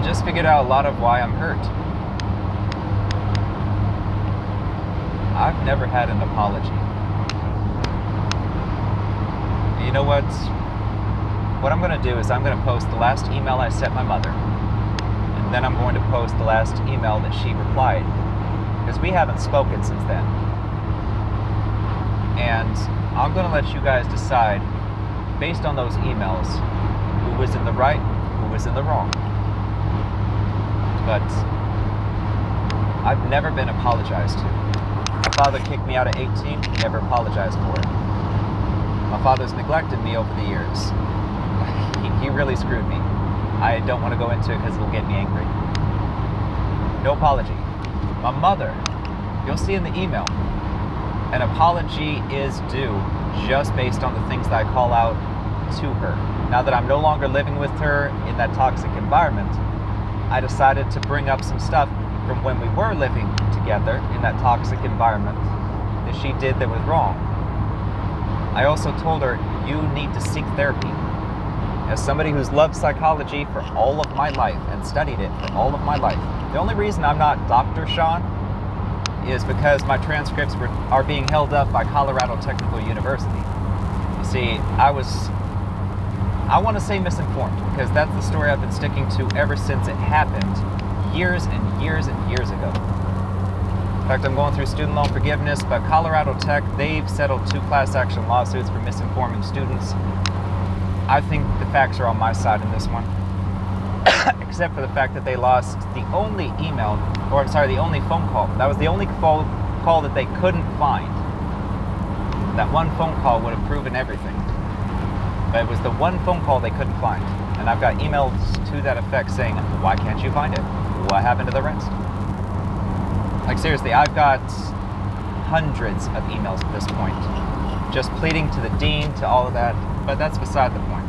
just figured out a lot of why I'm hurt. I've never had an apology. You know what? What I'm going to do is I'm going to post the last email I sent my mother. And then I'm going to post the last email that she replied. Because we haven't spoken since then. And I'm going to let you guys decide, based on those emails, who was in the right, who was in the wrong. But I've never been apologized to. My father kicked me out at 18, never apologized for it. My father's neglected me over the years. He really screwed me. I don't want to go into it because it'll get me angry. No apology. My mother, you'll see in the email, an apology is due just based on the things that I call out to her. Now that I'm no longer living with her in that toxic environment, I decided to bring up some stuff from when we were living together in that toxic environment that she did that was wrong. I also told her, you need to seek therapy. As somebody who's loved psychology for all of my life and studied it for all of my life, the only reason I'm not Dr. Sean is because my transcripts are being held up by Colorado Technical University. You see, I want to say misinformed, because that's the story I've been sticking to ever since it happened years and years and years ago. In fact, I'm going through student loan forgiveness, but Colorado Tech, they've settled 2 class action lawsuits for misinforming students. I think the facts are on my side in this one. Except for the fact that they lost the only the only phone call. That was the only phone call that they couldn't find. That one phone call would have proven everything. But it was the one phone call they couldn't find. And I've got emails to that effect saying, why can't you find it? What happened to the rest? Like seriously, I've got hundreds of emails at this point. Just pleading to the dean, to all of that. But that's beside the point.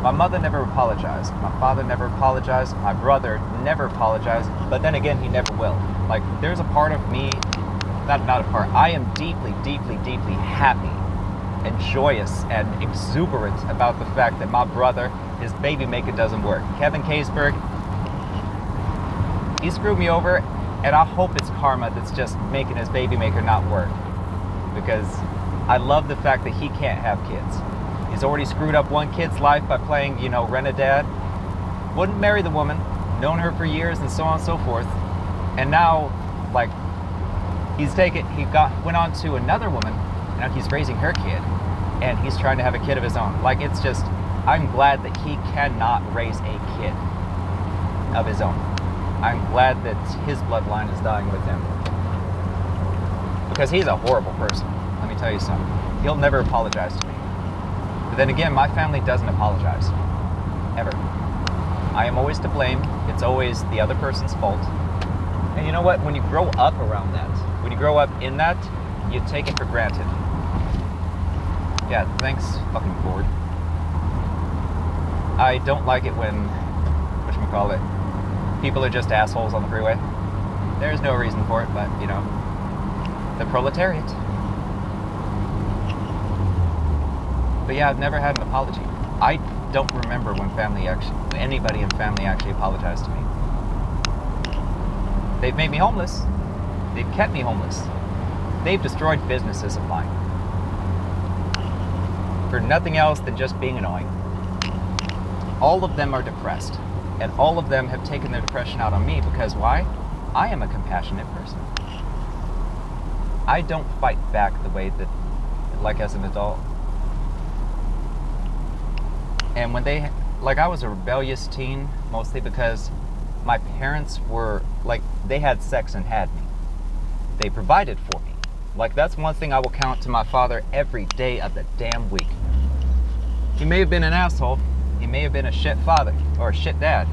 My mother never apologized. My father never apologized. My brother never apologized. But then again, he never will. Like, there's a part of me, not a part, I am deeply, deeply, deeply happy and joyous and exuberant about the fact that my brother, his baby maker doesn't work. Kevin Kaysberg, he screwed me over, and I hope it's karma that's just making his baby maker not work. Because I love the fact that he can't have kids. He's already screwed up one kid's life by playing, rent-a-dad. Wouldn't marry the woman, known her for years and so on and so forth. And now, went on to another woman, and now he's raising her kid, and he's trying to have a kid of his own. It's just, I'm glad that he cannot raise a kid of his own. I'm glad that his bloodline is dying with him. Because he's a horrible person, let me tell you something. He'll never apologize to me. But then again, my family doesn't apologize. Ever. I am always to blame. It's always the other person's fault. And you know what? When you grow up around that, when you grow up in that, you take it for granted. Yeah, thanks, fucking Ford. I don't like it when, people are just assholes on the freeway. There's no reason for it, but, the proletariat. But yeah, I've never had an apology. I don't remember when anybody in family actually apologized to me. They've made me homeless. They've kept me homeless. They've destroyed businesses of mine. For nothing else than just being annoying. All of them are depressed. And all of them have taken their depression out on me because why? I am a compassionate person. I don't fight back the way that, as an adult. And when I was a rebellious teen, mostly because my parents were, they had sex and had me. They provided for me. That's one thing I will count to my father every day of the damn week. He may have been an asshole. He may have been a shit father or a shit dad.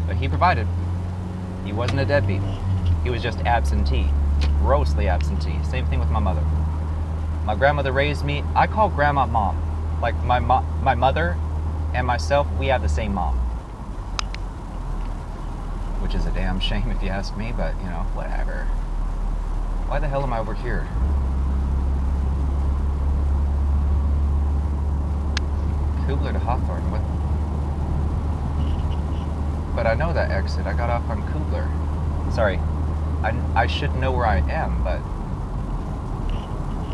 But he provided. He wasn't a deadbeat. He was just absentee. Grossly absentee. Same thing with my mother. My grandmother raised me. I call grandma mom. My mother and myself, we have the same mom. Which is a damn shame if you ask me, but, whatever. Why the hell am I over here? Kubler to Hawthorne, what? but I know that exit. I got off on Kubler. Sorry, I should know where I am, but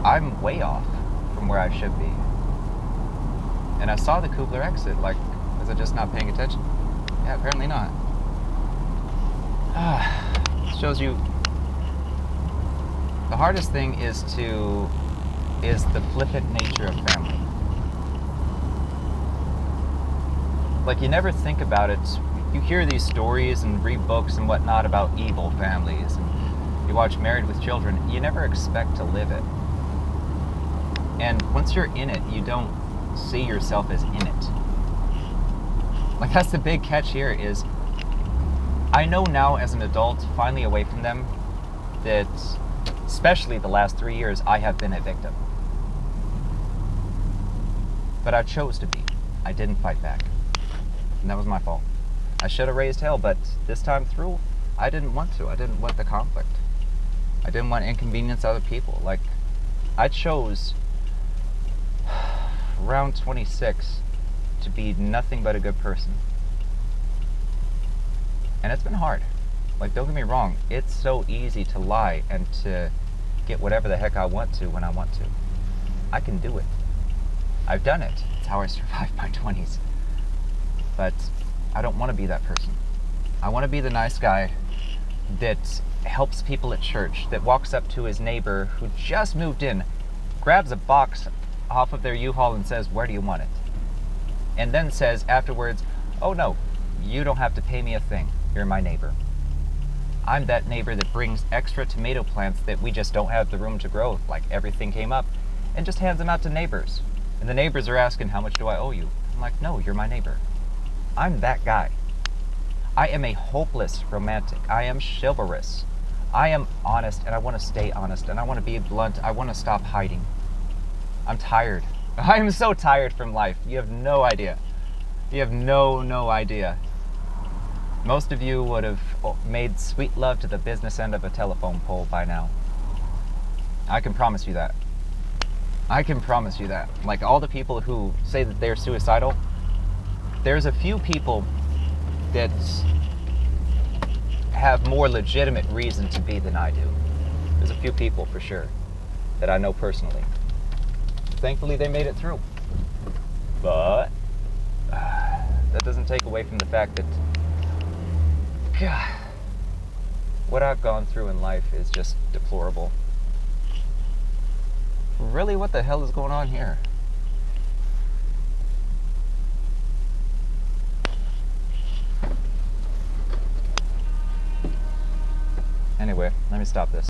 I'm way off from where I should be. And I saw the Kubler exit, like, was I just not paying attention? Yeah, apparently not. Shows you the hardest thing is the flippant nature of family. Like, you never think about it. You hear these stories and read books and whatnot about evil families, and you watch Married with Children. You never expect to live it. And once you're in it, you don't see yourself as in it. Like, that's the big catch here is, I know now as an adult, finally away from them, that especially the last 3 years, I have been a victim. But I chose to be. I didn't fight back. And that was my fault. I should have raised hell, but this time through, I didn't want to. I didn't want the conflict. I didn't want to inconvenience other people. Like, I chose around 26 to be nothing but a good person. And it's been hard. Like, don't get me wrong, it's so easy to lie and to get whatever the heck I want to when I want to. I can do it. I've done it. It's how I survived my 20s. But I don't want to be that person. I want to be the nice guy that helps people at church, that walks up to his neighbor who just moved in, grabs a box off of their U-Haul and says, "Where do you want it?" And then says afterwards, "Oh no, you don't have to pay me a thing. You're my neighbor." I'm that neighbor that brings extra tomato plants that we just don't have the room to grow, like everything came up, and just hands them out to neighbors. And the neighbors are asking, "How much do I owe you?" I'm like, "No, you're my neighbor." I'm that guy. I am a hopeless romantic. I am chivalrous. I am honest, and I want to stay honest, and I want to be blunt. I want to stop hiding. I'm tired. I am so tired from life. You have no idea. You have no idea. Most of you would have made sweet love to the business end of a telephone pole by now. I can promise you that. I can promise you that. Like, all the people who say that they're suicidal, there's a few people that have more legitimate reason to be than I do. There's a few people for sure that I know personally. Thankfully, they made it through. But that doesn't take away from the fact that, God, what I've gone through in life is just deplorable. Really, what the hell is going on here? Anyway, let me stop this.